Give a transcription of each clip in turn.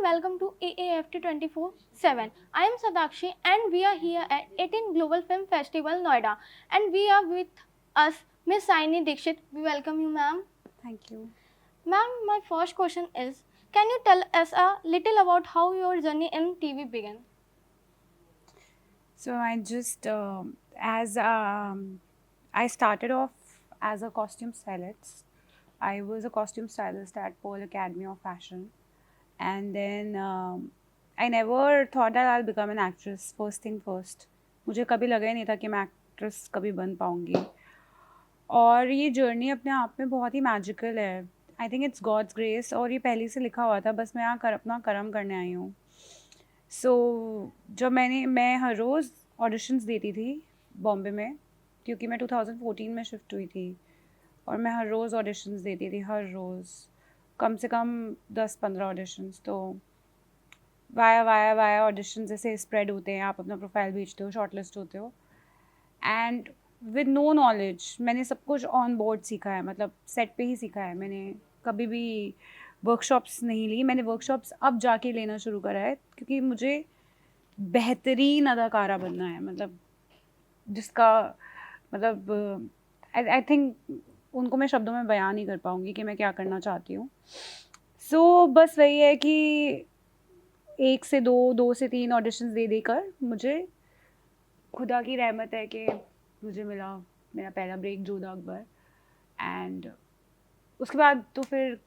welcome to AAFT 24/7. I am Sadakshi and we are here at 18 Global Film Festival, Noida. And we are with us Miss Saini Dixit. We welcome you, ma'am. Thank you. Ma'am, my first question is, can you tell us a little about how your journey in TV began? So I just I started off as a costume stylist. I was a costume stylist at Pearl Academy of Fashion, and then I never thought that I'll become an actress. First thing first, मुझे कभी लगा ही नहीं था कि मैं actress कभी बन पाऊँगी. और ये जर्नी अपने आप में बहुत ही मैजिकल है. I think it's God's grace और ये पहले से लिखा हुआ था. बस मैं यहाँ अपना कर्म करने आई हूँ. सो जब मैं हर रोज़ ऑडिशंस देती थी बॉम्बे में, क्योंकि मैं 2014 में शिफ्ट हुई थी, और मैं हर रोज़ ऑडिशंस देती थी, हर रोज़ कम से कम 10-15 ऑडिशंस. तो वाया ऑडिशन जैसे स्प्रेड होते हैं, आप अपना प्रोफाइल भेजते हो, शॉर्टलिस्ट होते हो, एंड विद नो नॉलेज मैंने सब कुछ ऑन बोर्ड सीखा है. मतलब सेट पे ही सीखा है. मैंने कभी भी वर्कशॉप्स नहीं ली. मैंने वर्कशॉप्स अब जाके लेना शुरू करा है, क्योंकि मुझे बेहतरीन अदाकारा बनना है. मतलब जिसका मतलब आई थिंक उनको मैं शब्दों में बयान नहीं कर पाऊँगी कि मैं क्या करना चाहती हूँ. सो बस वही है कि 1 से 2 से 3 ऑडिशंस दे देकर मुझे खुदा की रहमत है कि मुझे मिला मेरा पहला ब्रेक, जोधा अकबर. एंड उसके बाद तो फिर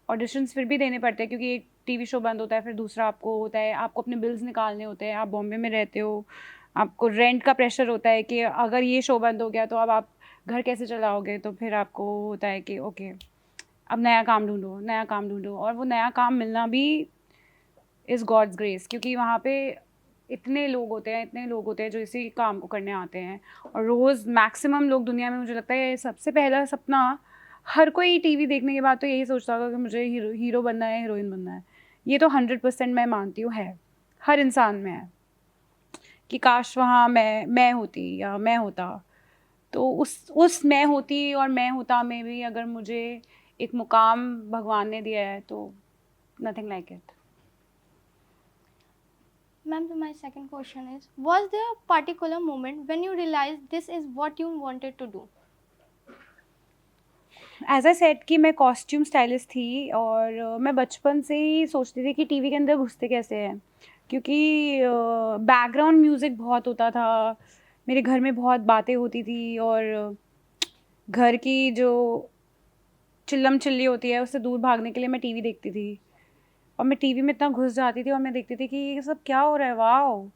ऑडिशंस फिर भी देने पड़ते हैं, क्योंकि एक टीवी शो बंद होता है, फिर दूसरा आपको होता है, आपको अपने बिल्स निकालने होते हैं. आप बॉम्बे में रहते हो, आपको रेंट का प्रेशर होता है कि अगर ये शो बंद हो गया तो अब आप घर कैसे चलाओगे. तो फिर आपको होता है कि ओके, अब नया काम ढूंढो. और वो नया काम मिलना भी इज़ गॉड्स ग्रेस, क्योंकि वहाँ पे इतने लोग होते हैं जो इसी काम को करने आते हैं. और रोज़ मैक्सिमम लोग दुनिया में, मुझे लगता है सबसे पहला सपना हर कोई टीवी देखने के बाद तो यही सोचता होगा कि मुझे हीरो बनना है, हीरोइन बनना है. ये तो 100% मैं मानती हूँ है, हर इंसान में है कि काश वहाँ मैं होती या मैं होता. तो उस मैं होती और मैं होता में भी अगर मुझे एक मुकाम भगवान ने दिया है तो nothing like it. Ma'am, my second question is, was there a particular moment when you realized this is what you wanted to do? As I said कि मैं कॉस्ट्यूम स्टाइलिस्ट थी, और मैं बचपन से ही सोचती थी कि टीवी के अंदर घुसते कैसे हैं, क्योंकि बैकग्राउंड म्यूज़िक बहुत होता था. मेरे घर में बहुत बातें होती थी, और घर की जो चिल्लम चिल्ली होती है उससे दूर भागने के लिए मैं टीवी देखती थी. और मैं टीवी में इतना घुस जाती थी और मैं देखती थी कि ये सब क्या हो रहा है, वाओ,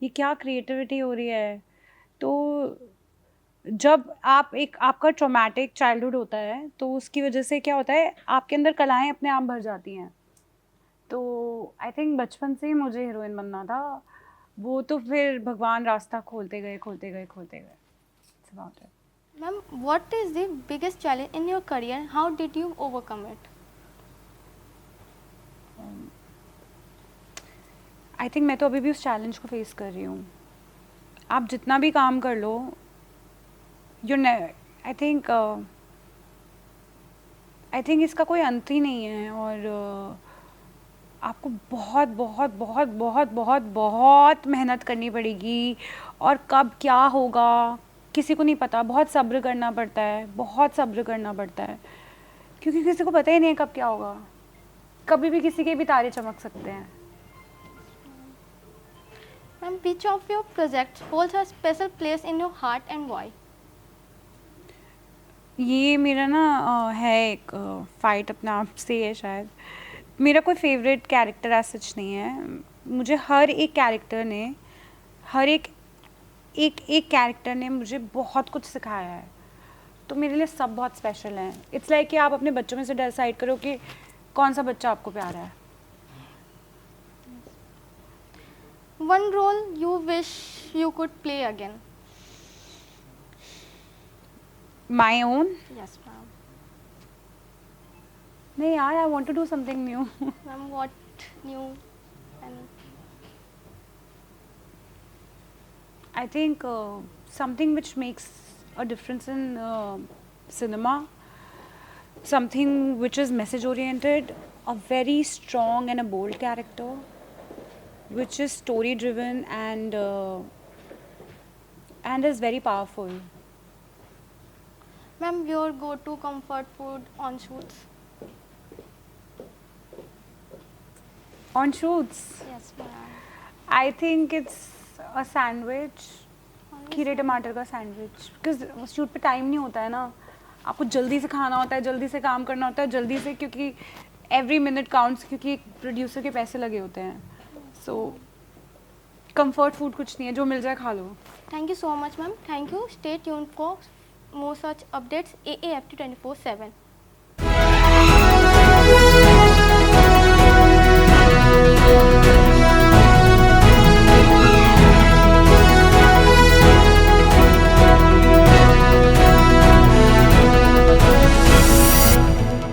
ये क्या क्रिएटिविटी हो रही है. तो जब आपका ट्रॉमेटिक चाइल्डहुड होता है तो उसकी वजह से क्या होता है, आपके अंदर कलाएं अपने आप भर जाती हैं. तो आई थिंक बचपन से ही मुझे हीरोइन बनना था. वो तो फिर भगवान रास्ता खोलते गए. It's about it. Ma'am, what is the biggest challenge in your career and how did you overcome it? I think मैं तो अभी भी उस चैलेंज को फेस कर रही हूँ. आप जितना भी काम कर लो, आई थिंक इसका कोई अंत ही नहीं है. और आपको बहुत बहुत बहुत बहुत बहुत बहुत मेहनत करनी पड़ेगी, और कब क्या होगा किसी को नहीं पता. बहुत सब्र करना पड़ता है, क्योंकि किसी को पता ही नहीं है कब क्या होगा. कभी भी किसी के भी तारे चमक सकते हैं. Ma'am, which of your projects holds a special place in your heart and why? ये मेरा ना है एक फाइट अपने आप से है शायद. मेरा कोई फेवरेट कैरेक्टर ऐसा सच नहीं है. मुझे हर एक कैरेक्टर ने कैरेक्टर ने मुझे बहुत कुछ सिखाया है. तो मेरे लिए सब बहुत स्पेशल हैं. इट्स लाइक कि आप अपने बच्चों में से डिसाइड करो कि कौन सा बच्चा आपको प्यारा है. One role you wish you could play again? My own? Yes, ma'am. नहीं यार, I want to do something new. Ma'am, what new? And I think something which makes a difference in cinema, something which is message oriented, a very strong and a bold character, which is story driven and is very powerful. Ma'am, your go-to comfort food on shoots? On shoots, Yes, ma'am. I think it's a sandwich, Only खीरे टमाटर का sandwich, because shoot पे time नहीं होता है ना, आपको जल्दी से खाना होता है, जल्दी से काम करना होता है, जल्दी से, क्योंकि एवरी मिनट काउंट्स, क्योंकि प्रोड्यूसर के पैसे लगे होते हैं. सो कंफर्ट फूड कुछ नहीं है, जो मिल जाए खा लो. Thank you so much, ma'am. Thank you. Stay tuned for more such updates. AAFT 24/7.